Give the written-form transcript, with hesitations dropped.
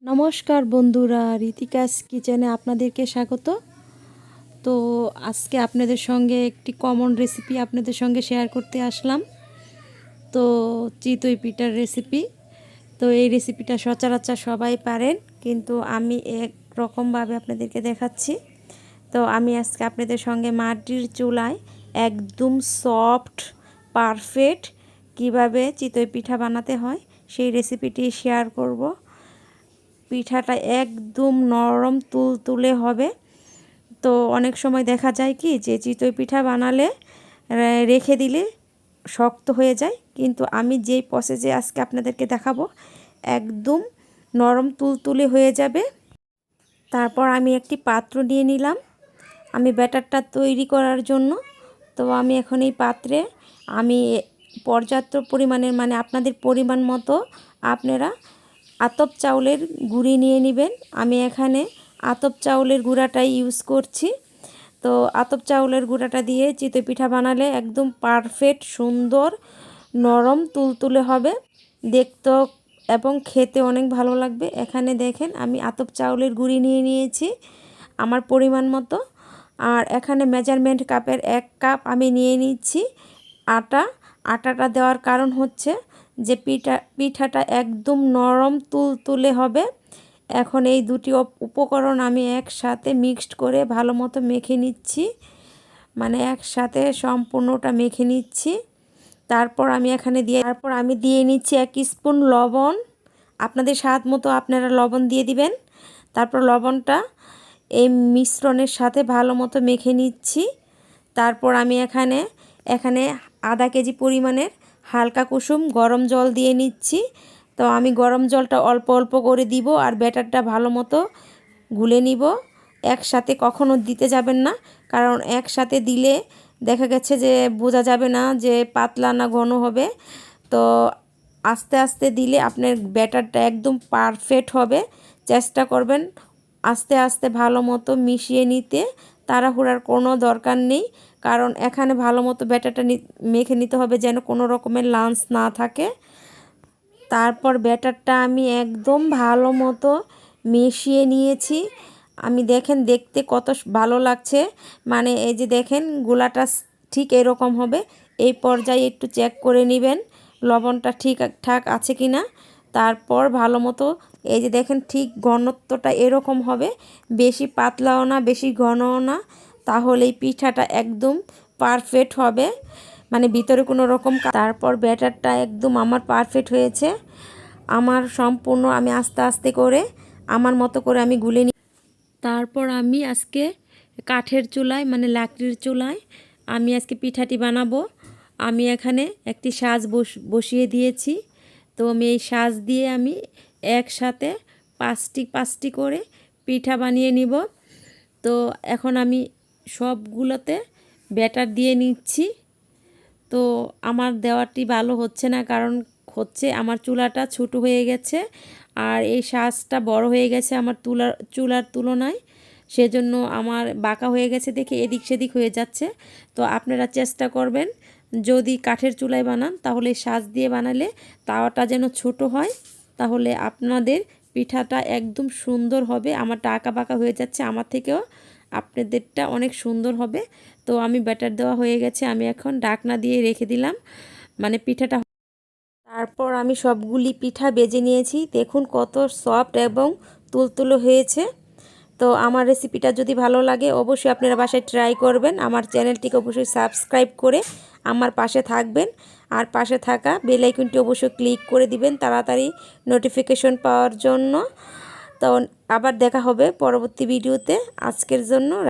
নমস্কার বন্ধুরা, ঋতিকাস কিচেনে আপনাদেরকে স্বাগত। তো আজকে আপনাদের সঙ্গে একটি কমন রেসিপি আপনাদের সঙ্গে শেয়ার করতে আসলাম। তো চিতই পিঠার রেসিপি। তো এই রেসিপিটা সচরাচর সবাই পারেন, কিন্তু আমি এক রকমভাবে আপনাদেরকে দেখাচ্ছি। তো আমি আজকে আপনাদের সঙ্গে মাটির চুলায় একদম সফট পারফেক্ট কিভাবে চিতই পিঠা বানাতে হয় সেই রেসিপিটি শেয়ার করব। পিঠাটা একদম নরম তুলতুলে হবে। তো অনেক সময় দেখা যায় কি যে চিতই পিঠা বানালে রেখে দিলে শক্ত হয়ে যায়, কিন্তু আমি যেই প্রসেসে আজকে আপনাদেরকে দেখাবো একদম নরম তুলতুলে হয়ে যাবে। তারপর আমি একটি পাত্র নিয়ে নিলাম আমি ব্যাটারটা তৈরি করার জন্য। তো আমি এখন এই পাত্রে আমি পর্যাপ্ত পরিমাণের আপনাদের পরিমাণ মতো আপনারা আতপ চাউলের গুঁড়ি নিয়ে নেবেন। আমি এখানে আতপ চাউলের গুঁড়াটাই ইউজ করছি। তো আতপ চাউলের গুঁড়াটা দিয়ে চিতই পিঠা বানালে একদম পারফেক্ট সুন্দর নরম তুলতুলে হবে দেখতে এবং খেতে অনেক ভালো লাগবে। এখানে দেখেন আমি আতপ চাউলের গুঁড়ি নিয়ে নিয়েছি আমার পরিমাণ মতো। আর এখানে মেজারমেন্ট কাপের 1 কাপ আমি নিয়ে নিচ্ছি আটাটা দেওয়ার কারণ হচ্ছে যে পিঠাটা একদম নরম তুলতুলে হবে। এখন এই দুটি উপকরণ আমি একসাথে মিক্সড করে ভালো মতো মেখে নিচ্ছি, একসাথে সম্পূর্ণটা মেখে নিচ্ছি। তারপর আমি দিয়ে নিচ্ছি 1 স্পুন লবণ। আপনাদের স্বাদ মতো আপনারা লবণ দিয়ে দিবেন। তারপর লবণটা এই মিশ্রণের সাথে ভালো মতো মেখে নিচ্ছি। তারপর আমি এখানে আধা কেজি পরিমাণের হালকা কুসুম গরম জল দিয়ে নিচ্ছি। তো আমি গরম জলটা অল্প অল্প করে দিব আর ব্যাটারটা ভালো মতো গুলে নিব। একসাথে কখনো দিতে যাবেন না, কারণ একসাথে দিলে দেখা গেছে যে বোঝা যাবে না যে পাতলা না ঘন হবে। তো আস্তে আস্তে দিলে আপনার ব্যাটারটা একদম পারফেক্ট হবে। চেষ্টা করবেন আস্তে আস্তে ভালো মতো মিশিয়ে নিতে, তাড়াহুড়ার কোনো দরকার নেই, কারণ এখানে ভালো মতো ব্যাটারটা মেখে নিতে হবে যেন কোনো রকমের লাঞ্চ না থাকে। তারপর ব্যাটারটা আমি একদম ভালো মতো মিশিয়ে নিয়েছি। আমি দেখেন দেখতে কত ভালো লাগছে, এই যে দেখেন গোলাটা ঠিক এরকম হবে। এই পর্যায়ে একটু চেক করে নেবেন লবণটা ঠিকঠাক আছে কি না। তারপর ভালো মতো এই যে দেখেন ঠিক ঘনত্বটা এরকম হবে, বেশি পাতলাও না বেশি ঘনও না, তাহলে এই পিঠাটা একদম পারফেক্ট হবে, ভিতরে কোনো রকম। তারপর ব্যাটারটা একদম আমার পারফেক্ট হয়েছে। আমার সম্পূর্ণ আমি আস্তে আস্তে করে আমার মতো করে আমি গুলে নিই। তারপর আমি আজকে কাঠের চুলায় লাকড়ির চুলায় আমি আজকে পিঠাটি বানাবো। আমি এখানে একটি সাজ বসিয়ে দিয়েছি। তো আমি এই সাজ দিয়ে আমি একসাথে পাঁচটি করে পিঠা বানিয়ে নিব। তো এখন আমি সবগুলোতে ব্যাটার দিয়ে নিচ্ছি। তো আমার দেওয়াটি ভালো হচ্ছে না, কারণ হচ্ছে আমার চুলাটা ছোটো হয়ে গেছে আর এই সাজটা বড় হয়ে গেছে আমার চুলার তুলনায়, সেজন্য আমার বাঁকা হয়ে গেছে দেখে এদিক সেদিক হয়ে যাচ্ছে। তো আপনারা চেষ্টা করবেন যদি কাঠের চুলায় বানান তাহলে সাজ দিয়ে বানালে তাওয়াটা যেন ছোট হয়, তাহলে আপনাদের পিঠাটা একদম সুন্দর হবে। আমারটা আঁকা বাঁকা হয়ে যাচ্ছে, আমার থেকেও আপনাদেরটা অনেক সুন্দর হবে। তো আমি ব্যাটার দেওয়া হয়ে গেছে, আমি এখন ঢাকনা দিয়ে রেখে দিলাম পিঠাটা। তারপর আমি সবগুলি পিঠা বেজে নিয়েছি, দেখুন কত সফট এবং তুলতুলো হয়েছে। তো আমার রেসিপিটা যদি ভালো লাগে অবশ্যই আপনারা বাসায় ট্রাই করবেন। আমার চ্যানেলটিকে অবশ্যই সাবস্ক্রাইব করে আমার পাশে থাকবেন, আর পাশে থাকা বেল আইকনটি অবশ্যই ক্লিক করে দিবেন তাড়াতাড়ি নোটিফিকেশন পাওয়ার জন্য। তো আবার দেখা হবে পরবর্তী ভিডিওতে। আজকের জন্য